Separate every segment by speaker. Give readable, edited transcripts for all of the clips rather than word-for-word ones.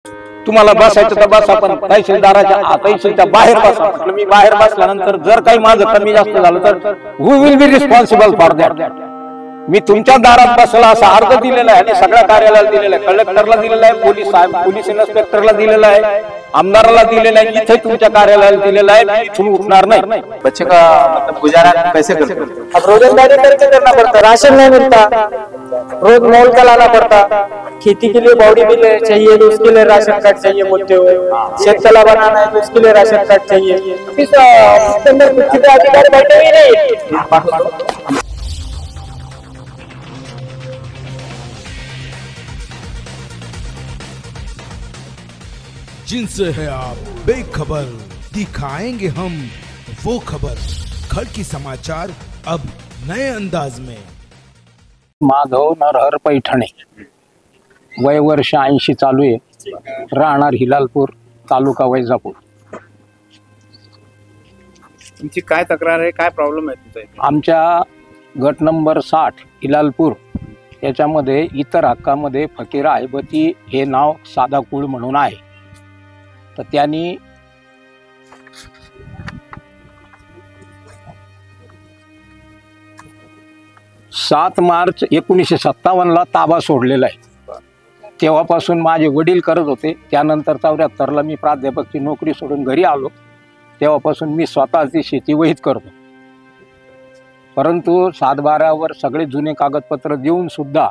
Speaker 1: तुम्हाला बसायचं तर बसा, पण तहसीलदाराच्या तहसीलच्या बाहेर बसा म्हटलं. मी बाहेर बसल्यानंतर जर काही माझं कमी जास्त झालं तर who will be responsible for that. मी तुमच्या दारात बसला असा अर्ज दिलेला आहे आणि सगळ्या कार्यालयाला दिलेला आहे, कलेक्टरला दिलेला आहे, पोलीस इन्स्पेक्टरला दिलेला आहे, आमदाराला दिलेला आहे, इथे तुमच्या कार्यालयाला दिलेला आहे. मी इथून उठणार नाही.
Speaker 2: बच्चे का मतलब गुजारा कैसे करते?
Speaker 3: अब रोजगारी करके करना पड़ता, राशन नहीं मिलता, रोज मॉल का लाना पड़ता, खेती के लिए बॉडी बिल चाहिए तो उसके लिए राशन कार्ड चाहिए बोलते हुए, शेततला बनाना है तो उसके लिए राशन कार्ड चाहिए. इसके अंदर कुछ अधिकारी बैठे ही नहीं.
Speaker 4: जिनसे है आप बेखबर, दिखाएंगे हम वो खबर. खड़की समाचार अब नए अंदाज में.
Speaker 1: माधव नरहर पैठणे, वय वर्ष 80 चालू आहे, राहणार हिलालपूर, तालुका वैजापूर.
Speaker 2: तुमची काय तक्रार आहे, काय प्रॉब्लेम आहे तुमचा?
Speaker 1: आमच्या गट नंबर 60 हिलालपूर याच्यामध्ये इतर हक्कामध्ये फकीर अहबती हे नाव साधा कुळ म्हणून आहे. तर त्यांनी सात मार्च 1957 ताबा सोडलेला आहे. तेव्हापासून माझे वडील करत होते. त्यानंतर 74ला मी प्राध्यापकची नोकरी सोडून घरी आलो. तेव्हापासून मी स्वतःची शेती वहीत करतो. परंतु 7/12वर सगळे जुने कागदपत्र देऊन सुद्धा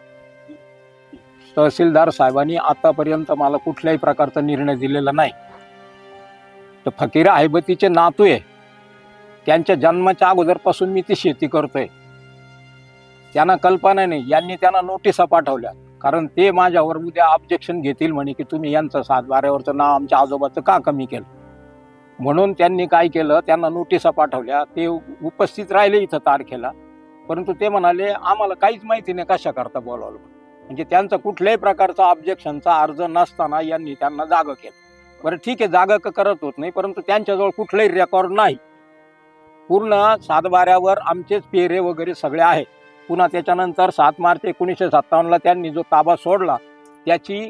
Speaker 1: तहसीलदार साहेबांनी आतापर्यंत मला कुठल्याही प्रकारचा निर्णय दिलेला नाही. तर फकीर अहबतीचे नातू आहे, त्यांच्या जन्माच्या अगोदरपासून मी ती शेती करतोय. त्यांना कल्पना नाही, यांनी त्यांना नोटिसा पाठवल्या, कारण ते माझ्यावर उद्या ऑब्जेक्शन घेतील म्हणे की तुम्ही यांचं 7/12वरचं नाव आमच्या आजोबाचं का कमी केलं. म्हणून त्यांनी काय केलं, त्यांना नोटिसा पाठवल्या. ते उपस्थित राहिले इथं तारखेला, परंतु ते म्हणाले आम्हाला काहीच माहिती नाही कशा करता बोलावलं. म्हणजे त्यांचा कुठल्याही प्रकारचा ऑब्जेक्शनचा अर्ज नसताना यांनी त्यांना जागं केलं. बरं ठीक आहे, जागं करत होत नाही, परंतु त्यांच्याजवळ कुठलाही रेकॉर्ड नाही. पूर्ण 7/12वर आमचेच पेरे वगैरे सगळे आहे. पुन्हा त्याच्यानंतर 7 मार्च 1957ला त्यांनी जो ताबा सोडला त्याची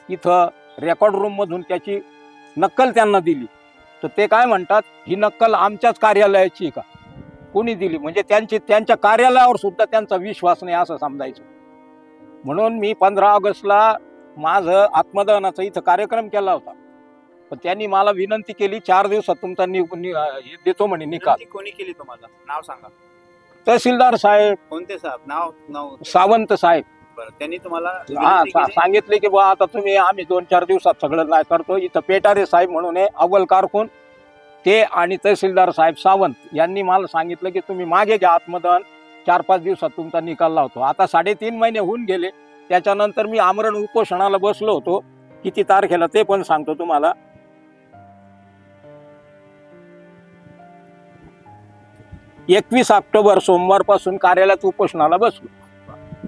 Speaker 1: इथं रेकॉर्ड रूममधून त्याची नक्कल त्यांना दिली. तर ते काय म्हणतात, ही नक्कल आमच्याच कार्यालयाची का, कोणी दिली? म्हणजे त्यांच्या कार्यालयावर सुद्धा त्यांचा विश्वास नाही असं समजायचं. म्हणून मी 15 ऑगस्टला माझं आत्मदहनाचा इथं कार्यक्रम केला होता. पण त्यांनी मला विनंती केली 4 दिवसात तुमचा देतो म्हणे निकाल.
Speaker 2: कोणी केली तुम्हाला? नाव सांगा.
Speaker 1: तहसीलदार साहेब.
Speaker 2: कोणते साहेब? नाव
Speaker 1: सावंत साहेब.
Speaker 2: बरं, त्यांनी तुम्हाला
Speaker 1: सांगितले की बा आता तुम्ही आम्ही 2-4 दिवसात सगळं नाही करतो. इथं पेटारे साहेब म्हणून अव्वल कारकून ते आणि तहसीलदार साहेब सावंत यांनी मला सांगितलं की तुम्ही मागे घ्या आत्मदहन, 4-5 दिवसात तुमचा निकाल लावतो. आता 3.5 महिने होऊन गेले. त्याच्यानंतर मी आमरण उपोषणाला बसलो होतो. किती तारखेला ते पण सांगतो तुम्हाला. 21 ऑक्टोबर सोमवारपासून कार्यालयात उपोषणाला बसलो.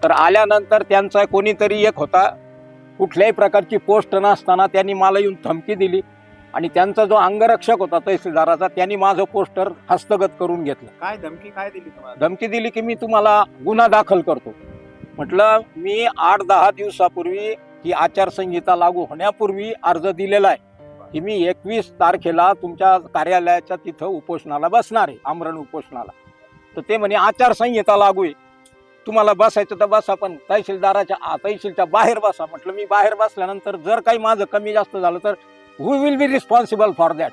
Speaker 1: तर आल्यानंतर त्यांचा कोणीतरी एक होता, कुठल्याही प्रकारची पोस्ट नसताना त्यांनी मला येऊन धमकी दिली. आणि त्यांचा जो अंगरक्षक होता तहसीलदाराचा, त्यांनी माझं पोस्टर हस्तगत करून घेतलं.
Speaker 2: काय धमकी काय दिली तुम्हाला?
Speaker 1: धमकी दिली की मी तुम्हाला गुन्हा दाखल करतो. म्हटलं मी 8-10 दिवसापूर्वी ही आचारसंहिता लागू होण्यापूर्वी अर्ज दिलेला आहे की मी 21 तारखेला तुमच्या कार्यालयाच्या तिथं उपोषणाला बसणार आहे, आमरण उपोषणाला. तर ते म्हणे आचारसंहिता लागू आहे, तुम्हाला बसायचं तर बसा, पण तहसीलच्या बाहेर बसा. म्हटलं मी बाहेर बसल्यानंतर जर काही माझं कमी जास्त झालं तर who will be responsible for that.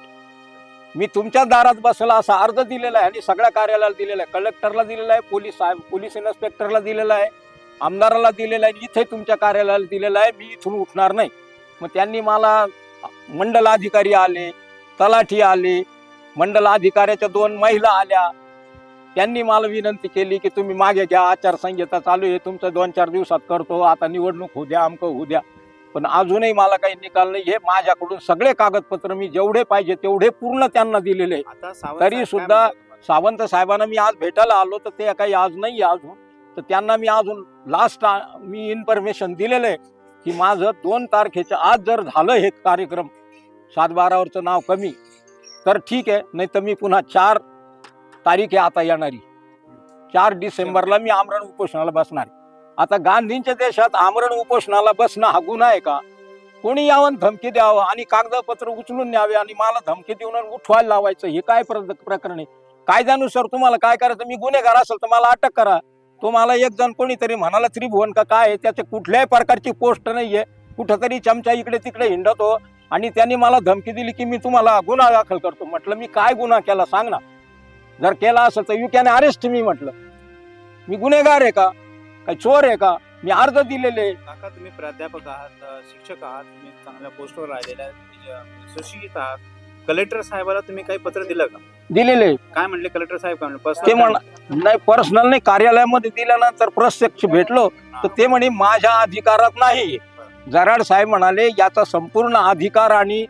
Speaker 1: मी तुमच्या दारात बसला असा अर्ज दिलेला आहे आणि सगळ्या कार्यालयाला दिलेला आहे, कलेक्टरला दिलेला आहे, पोलीस इन्स्पेक्टरला दिलेला आहे, आमदाराला दिलेला आहे, इथे तुमच्या कार्यालयाला दिलेला आहे. मी इथून उठणार नाही. मग त्यांनी मला मंडल अधिकारी आले, तलाठी आले, मंडल अधिकाऱ्याच्या 2 महिला आल्या. त्यांनी मला विनंती केली की तुम्ही मागे घ्या, आचारसंहिता चालू आहे, तुमचं 2-4 दिवसात करतो, आता निवडणूक होऊ द्या, अमकं होऊ द्या. पण अजूनही मला काही निकाल नाही. हे माझ्याकडून सगळे कागदपत्र मी जेवढे पाहिजे तेवढे पूर्ण त्यांना दिलेले आहे. तरी सुद्धा सावंत साहेबांना मी आज भेटायला आलो तर ते काही आज नाही अजून. तर त्यांना मी अजून लास्ट मी इन्फॉर्मेशन दिलेलं आहे की माझं 2 तारखेच्या आज जर झालं हे कार्यक्रम 7/12वरचं नाव कमी तर ठीक आहे, नाही तर मी पुन्हा 4 तारीख आहे आता येणारी 4 डिसेंबरला मी आमरण उपोषणाला बसणार. आता गांधींच्या देशात आमरण उपोषणाला बसणं हा गुन्हा आहे का? कोणी यावं धमकी द्यावं आणि कागदपत्र उचलून न्यावे आणि मला धमकी देऊन उठवायला लावायचं, हे काय प्रकरण आहे? कायद्यानुसार तुम्हाला काय करायचं? मी गुन्हेगार असेल तर मला अटक करा. तुम्हाला एक जण कोणीतरी म्हणाला त्रिभुवन का काय आहे, त्याच्या कुठल्याही प्रकारची पोस्ट नाहीये, कुठंतरी चमचा इकडे तिकडे हिंडतो आणि त्यांनी मला धमकी दिली की मी तुम्हाला गुन्हा दाखल करतो. म्हटलं मी काय गुन्हा केला सांग ना, जर केला असेल तर यू कॅन अरेस्ट मी. म्हटलं मी गुन्हेगार आहे का, काही चोर आहे का? मी अर्ज दिलेले.
Speaker 2: काका तुम्ही प्राध्यापक आहात, शिक्षक आहात, तुम्ही चांगल्या पोस्टवर राहिलेला आहात, सुशिक्षित आहात. कलेक्टर साहेबाला तुम्ही काही पत्र दिलं का?
Speaker 1: दिलेले.
Speaker 2: काय म्हणले कलेक्टर साहेब? काय
Speaker 1: ते
Speaker 2: म्हणले?
Speaker 1: नाही पर्सनल नाही, कार्यालयामध्ये दिल्यानंतर प्रत्यक्ष भेटलो तर ते म्हणे माझ्या अधिकारात नाही. जराड साहेब म्हणाले याचा संपूर्ण अधिकार आणि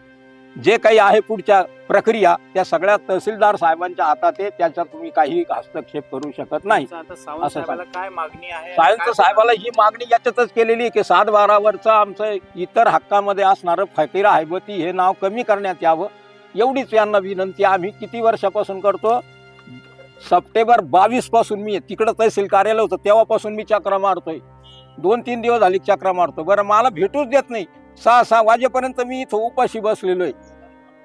Speaker 1: जे काही आहे पुढच्या प्रक्रिया त्या सगळ्या तहसीलदार साहेबांच्या हातात आहे, त्याच्यात तुम्ही काही हस्तक्षेप करू शकत नाही.
Speaker 2: आता सावंत साहेबाला काय मागणी आहे?
Speaker 1: सावंत साहेबाला ही मागणी याच्यातच केलेली की 7/12 आमचं इतर हक्कामध्ये असणारं फकीर हायबती हे नाव कमी करण्यात यावं, एवढीच यांना विनंती आम्ही किती वर्षापासून करतो. सप्टेंबर 22 पासून मी तिकडं तहसील कार्यालय होतं तेव्हापासून मी चक्रा मारतोय. 2-3 दिवस झाली चक्रा मारतो. बरं मला भेटूच देत नाही. 6 वाजेपर्यंत मी इथं उपाशी बसलेलो आहे.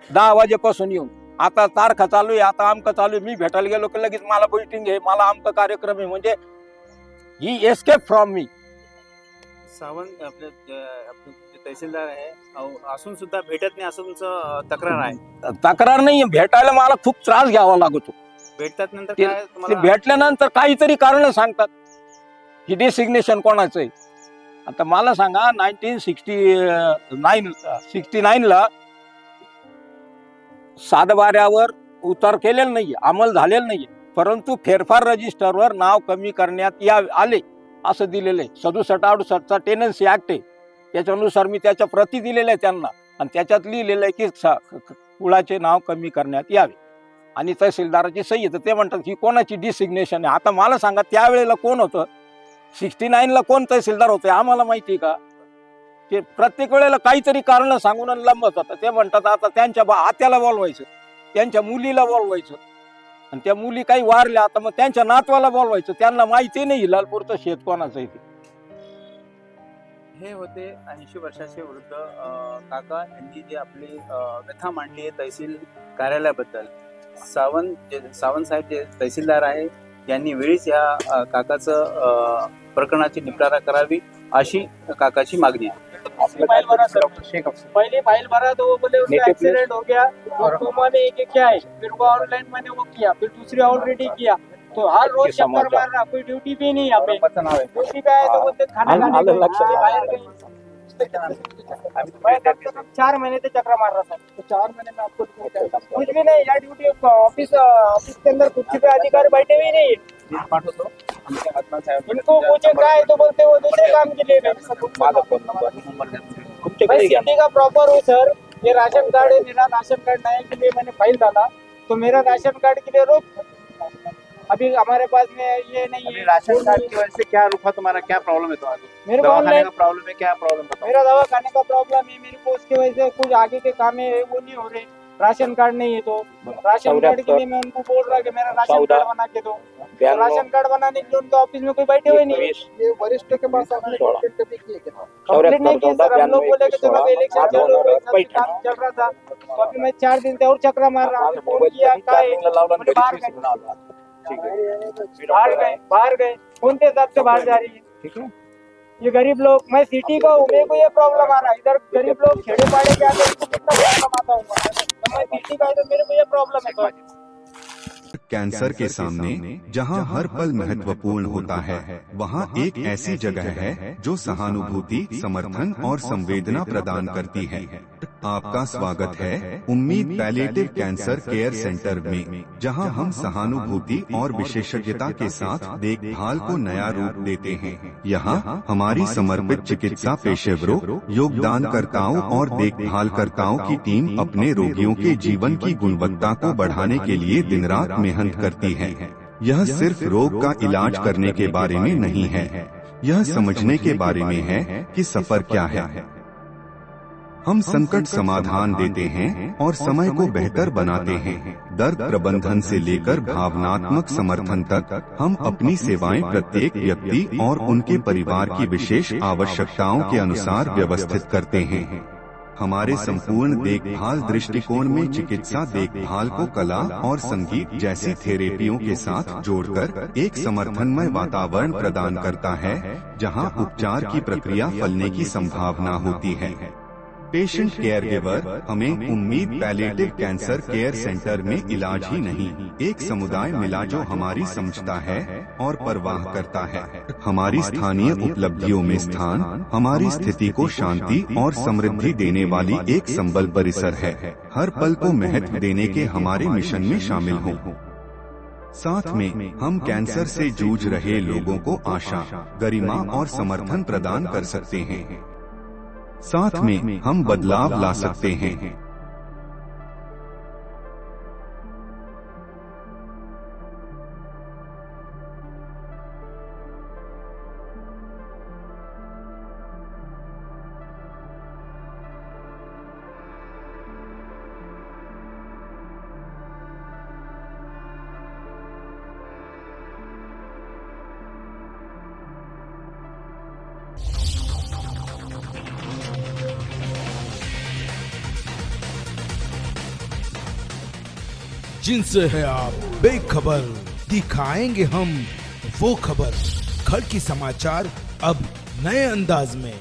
Speaker 1: 10 वाजेपासून येऊन आता तारखा चालू आहे, आता आमकं चालू आहे. मी भेटायला गेलो की लगेच मला मीटिंग आहे, मला आमचा कार्यक्रम आहे. म्हणजे ही एस्केप फ्रॉम मी.
Speaker 2: सावंत आपले तहसीलदार आहे असून सुद्धा भेटत नाही असं तुमचं तक्रार आहे?
Speaker 1: तक्रार नाही, भेटायला मला खूप त्रास घ्यावा लागतो.
Speaker 2: भेटतात नंतर
Speaker 1: ते
Speaker 2: काय
Speaker 1: ते
Speaker 2: तुम्हाला?
Speaker 1: भेटल्यानंतर काहीतरी कारण सांगतात की डिसिग्नेशन कोणाचं आहे. आता मला सांगा 1969 ला 7/12 उतार केलेला नाहीये, अंमल झालेला नाहीये, परंतु फेरफार रजिस्टरवर नाव कमी करण्यात आले असं दिलेलं आहे. 67-68 टेनन्सी ऍक्ट आहे, त्याच्यानुसार मी त्याच्या प्रती दिलेल्या आहे त्यांना आणि त्याच्यात लिहिलेलं आहे की कुळाचे नाव कमी करण्यात यावे आणि तहसीलदाराची सही आहे. तर ते म्हणतात की कोणाची डिसिग्नेशन आहे. आता मला सांगा त्यावेळेला कोण होतं? 69 ला कोण तहसीलदार होते आम्हाला माहिती का? ते प्रत्येक वेळेला काहीतरी कारण सांगून लंबत होतं. ते म्हणतात आता त्यांच्या आत्याला बोलवायचं, त्यांच्या मुलीला बोलवायचं आणि त्या मुली काही वारल्या आता मग त्यांच्या नातवाला बोलवायचं. त्यांना माहिती नाही लालपूरचं शेत कोणाचं आहे ते.
Speaker 2: हे होते 80 वर्षाचे वृद्ध काका यांनी जे आपली व्यथा मांडली आहे तहसील कार्यालयाबद्दल. सावंत साहेब जे तहसीलदार आहे यांनी वेळीच या काकाचं प्रकरणाची निपटारा करावी अशी काकाची मागणी आहे.
Speaker 3: पहले फाइल भरा तो वो बोले उसका एक्सीडेंट हो गया, तो मैंने एक क्या है, फिर वो ऑनलाइन मैंने वो किया, फिर दूसरी ऑलरेडी किया, तो हर रोज चक्कर मार रहा, कोई ड्यूटी भी नहीं यहाँ पे. ड्यूटी पे आए तो बोलते खाना खाने गए, बाहर गए. 4 महीने से चक्कर मार रहा था. तो 4 महीने में आपको कुछ भी नहीं, या ड्यूटी ऑफिस के अंदर कुछ भी अधिकारी बैठे हुए नहीं. इनको पूछे क्या है तो बोलते वो दूसरे काम के लिए गए. मैं सिटी का प्रॉपर हूँ सर. ये राशन कार्ड है मेरा, राशन कार्ड नए के लिए मैंने फाइल डाला तो मेरा राशन कार्ड के लिए रोक. अभी हमारे पास में ये नहीं है.
Speaker 2: राशन कार्ड की वजह से क्या रुका तुम्हारा? क्या प्रॉब्लम है तुम्हारा?
Speaker 3: मेरे को
Speaker 2: दवा खाने
Speaker 3: ऑनलाइन
Speaker 2: का प्रॉब्लम है? क्या प्रॉब्लम बताओ?
Speaker 3: मेरा दवा खाने का प्रॉब्लम है. मेरे को उसकी वजह से कुछ आगे के काम है वो नहीं हो रहे. राशन कार्ड नहीं है तो राशन कार्ड के लिए मैं उनको बोल रहा कि मेरा राशन कार्ड बना के दो. राशन कार्ड बनाने के लिए उनके ऑफिस में कोई बैठे हुए नहीं. ये वरिष्ठ के पास आपने कंप्लेंट कभी की है क्या? कंप्लेंट नहीं की सर. हम लोग बोले कि चलो इलेक्शन चालू हो रहा है, काम चल रहा था तो अभी मैं 4 दिन से और चक्रा मार रहा हूँ. फोन किया बाहर गए उनके हिसाब से बाहर जा रही है. ठीक है, ये गरीब लोग, मैं सिटी का हूँ, मेरे को ये प्रॉब्लम आ रहा है. इधर गरीब लोग खेड़े पाड़े के आगे इनको कितना प्रॉब्लम आता होगा. तो मैं सिटी का, तो मेरे को ये प्रॉब्लम है. तो
Speaker 5: कैंसर के सामने जहां हर पल महत्वपूर्ण होता है, वहां एक ऐसी जगह है जो सहानुभूति, समर्थन और संवेदना प्रदान करती है. आपका स्वागत है उम्मीद पैलिएटिव कैंसर केयर सेंटर में, जहां हम सहानुभूति और विशेषज्ञता के साथ देखभाल को नया रूप देते हैं. यहां हमारी समर्पित चिकित्सा पेशेवरों, योगदानकर्ताओं और देखभालकर्ताओं की टीम अपने रोगियों के जीवन की गुणवत्ता को बढ़ाने के लिए दिन रात मेहनत करती है. यह सिर्फ रोग का इलाज करने के बारे में नहीं है, यह समझने के बारे में है कि सफर क्या है. हम संकट समाधान देते हैं और समय को बेहतर बनाते हैं। दर्द प्रबंधन से लेकर भावनात्मक समर्थन तक हम अपनी सेवाएं प्रत्येक व्यक्ति और उनके परिवार की विशेष आवश्यकताओं के अनुसार व्यवस्थित करते हैं। हमारे संपूर्ण देखभाल दृष्टिकोण में चिकित्सा देखभाल को कला और संगीत जैसी थेरेपियों के साथ जोड़कर एक समर्थनमय वातावरण प्रदान करता है, जहां उपचार की प्रक्रिया फलने की संभावना होती है। पेशेंट केयर गिवर हमें उम्मीद पैलिएटिव कैंसर केयर सेंटर में इलाज ही नहीं, एक समुदाय मिला जो हमारी समझता है और परवाह करता है। हमारी स्थानीय उपलब्धियों में स्थान हमारी स्थिति को शांति और समृद्धि देने वाली एक संबल परिसर है। हर पल को महत्व देने के हमारे मिशन में शामिल हों। साथ में हम कैंसर से जूझ रहे लोगों को आशा, गरिमा और समर्थन प्रदान कर सकते हैं। साथ में हम बदलाव ला सकते हैं।
Speaker 4: जिनसे है आप बेखबर, दिखाएंगे हम वो खबर। खड़ की समाचार अब नए अंदाज में।